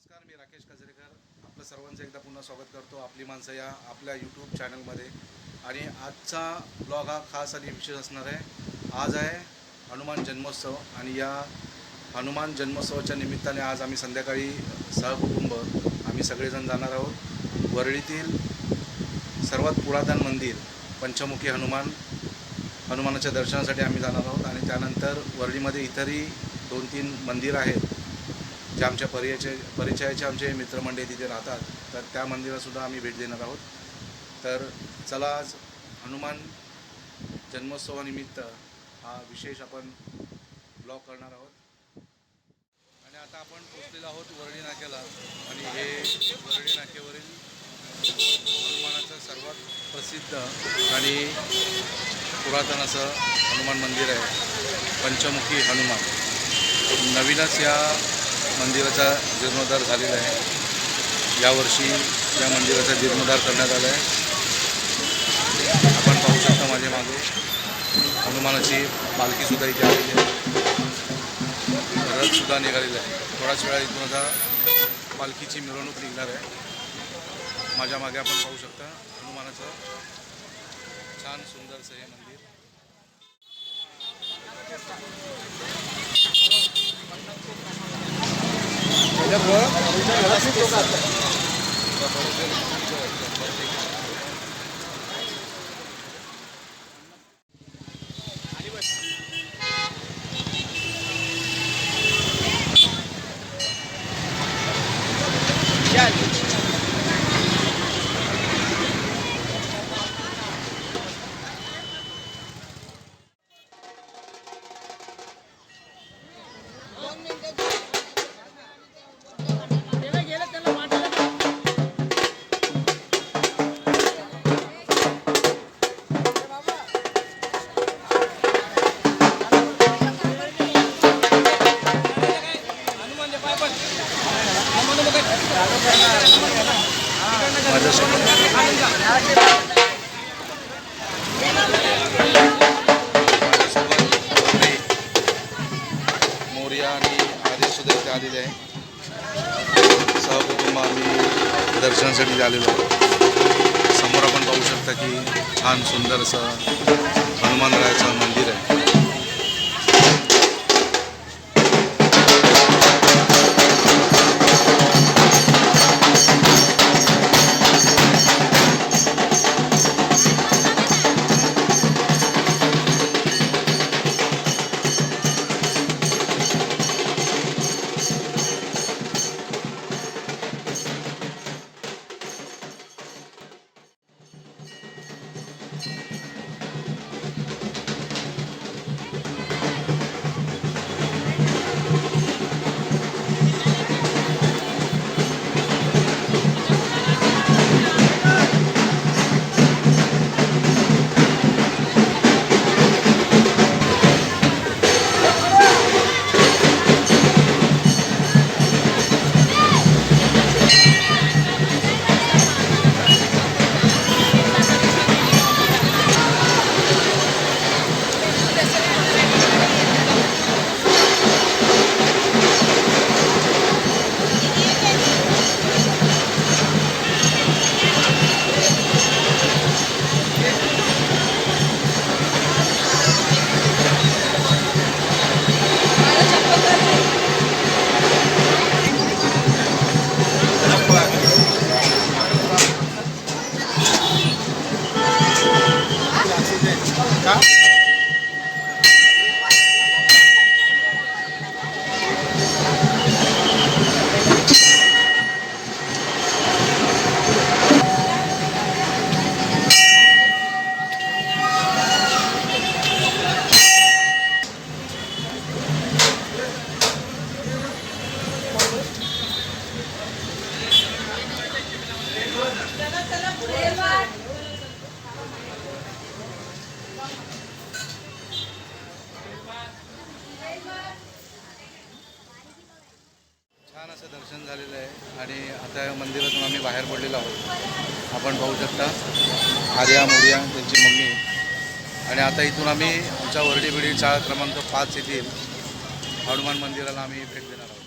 नमस्कार, मी राकेश कजरेकर आपलं सर्वांचं एकदा पुन्हा स्वागत करतो आपली माणसं या आपल्या यूट्यूब चॅनलमध्ये. आणि आजचा ब्लॉग हा खास आणि विशेष असणार आहे. आज आहे हनुमान जन्मोत्सव आणि या हनुमान जन्मोत्सवाच्या निमित्ताने आज आम्ही संध्याकाळी सहकुटुंब आम्ही सगळेजण जाणार आहोत. वरळीतील सर्वात पुरातन मंदिर पंचमुखी हनुमानाच्या दर्शनासाठी आम्ही जाणार आहोत. आणि त्यानंतर वरळीमध्ये इतरही 2-3 मंदिर आहेत जे आमच्या परिचयाचे आमचे मित्रमंडळी तिथे राहतात, तर त्या मंदिरातसुद्धा आम्ही भेट देणार आहोत. तर चला, आज हनुमान जन्मोत्सवानिमित्त हा विशेष आपण ब्लॉग करणार आहोत. आणि आता आपण पोचलेलो आहोत वरळी नाक्याला. आणि हे वरळी नाक्यावरील हनुमानाचं सर्वात प्रसिद्ध आणि पुरातन असं हनुमान मंदिर आहे, पंचमुखी हनुमान. नवीनच या मंदिराचा जीर्णोद्धार झालेला आहे. यावर्षी या मंदिराचा जीर्णोद्धार करण्यात आला आहे. आपण पाहू शकता माझ्या मागे हनुमानाची पालखीसुद्धा इथे आलेली आहे, रथसुद्धा निघालेला आहे. थोड्याच वेळा इथून आता पालखीची मिरवणूक निघणार आहे. माझ्या मागे आपण पाहू शकता हनुमानाचं छान सुंदरसं हे मंदिर. मोर्या आणि आदेशसुद्धा इथे आलेले आहे. सहकुटुंब आम्ही दर्शनासाठी आलेलो आहोत. समोर आपण पाहू शकता की छान सुंदर असं हनुमानरायाचं मंदिर आहे. छान असं दर्शन झालेलं आहे. आणि आता या मंदिरातून आम्ही बाहेर पडलेलो आहोत. आपण पाहू शकता आर्या मोर्या त्यांची मम्मी. आणि आता इथून आम्ही आमच्या वरळी शाळा क्रमांक 5 येथील हनुमान मंदिराला आम्ही भेट देणार आहोत.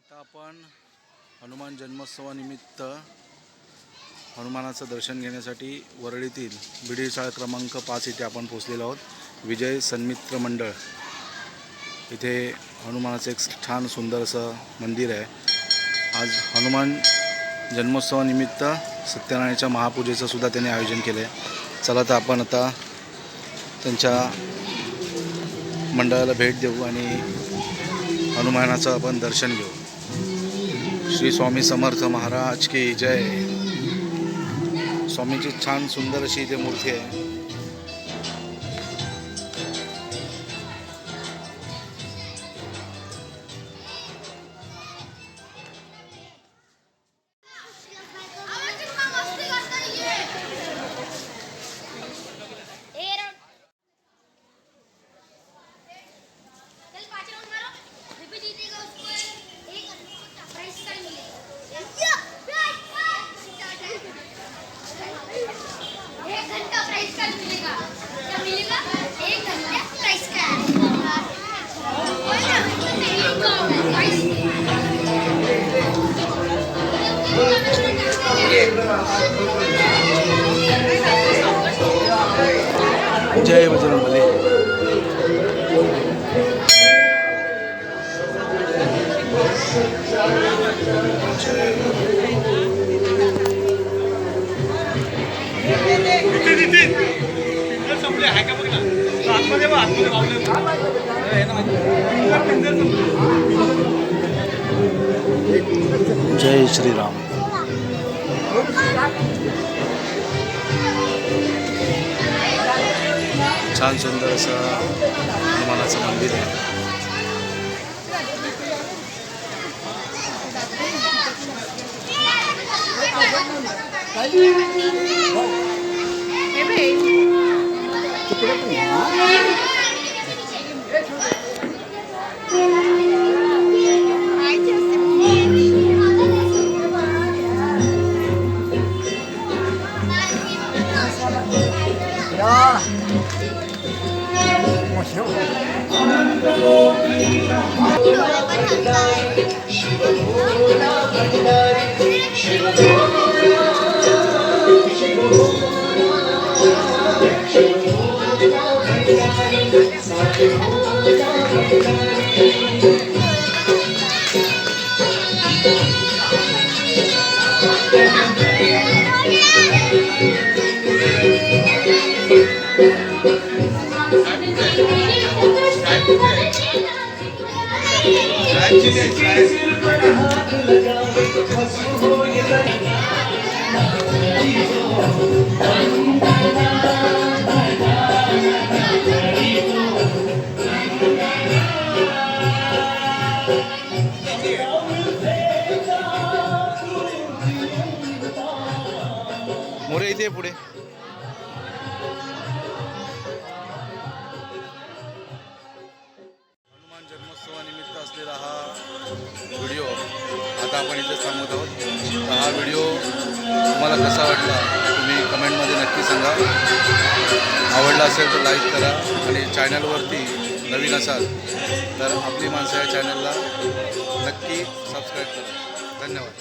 आता आपण हनुमान जन्मोत्सवानिमित्त हनुमानाचं दर्शन घेण्यासाठी वरळीतील बिडी शाळा क्रमांक 5 इथे आपण पोहोचलेलो आहोत. विजय सन्मित्र मंडळ इथे हनुमानाचं एक छान सुंदर असं मंदिर आहे. आज हनुमान जन्मोत्सवानिमित्त सत्यनारायणाच्या महापूजेचं सुद्धा त्यांनी आयोजन केलं आहे. चला तर आपण आता त्यांच्या मंडळाला भेट देऊ आणि हनुमानाचं आपण दर्शन घेऊ. श्री स्वामी समर्थ महाराज की जय. स्वामींची छान सुंदर अशी इथे मूर्ती आहे. जय बजरंगबली. जय श्रीराम. छान सुंदर असं हनुमानाचं मंदिर आहे. मोरे इथे पुढे हनुमान जन्मोत्सवानिमित्त असलेला हा व्हिडिओ आता आपण इथे थांबवत आहोत. तर हा व्हिडिओ तुम्हाला कसा वाटला तुम्ही कमेंटमध्ये नक्की सांगा. आवडला असेल तर लाईक करा आणि चॅनलवरती नवीन असाल तर आपली माणसं या चॅनलला नक्की सबस्क्राईब करा. धन्यवाद.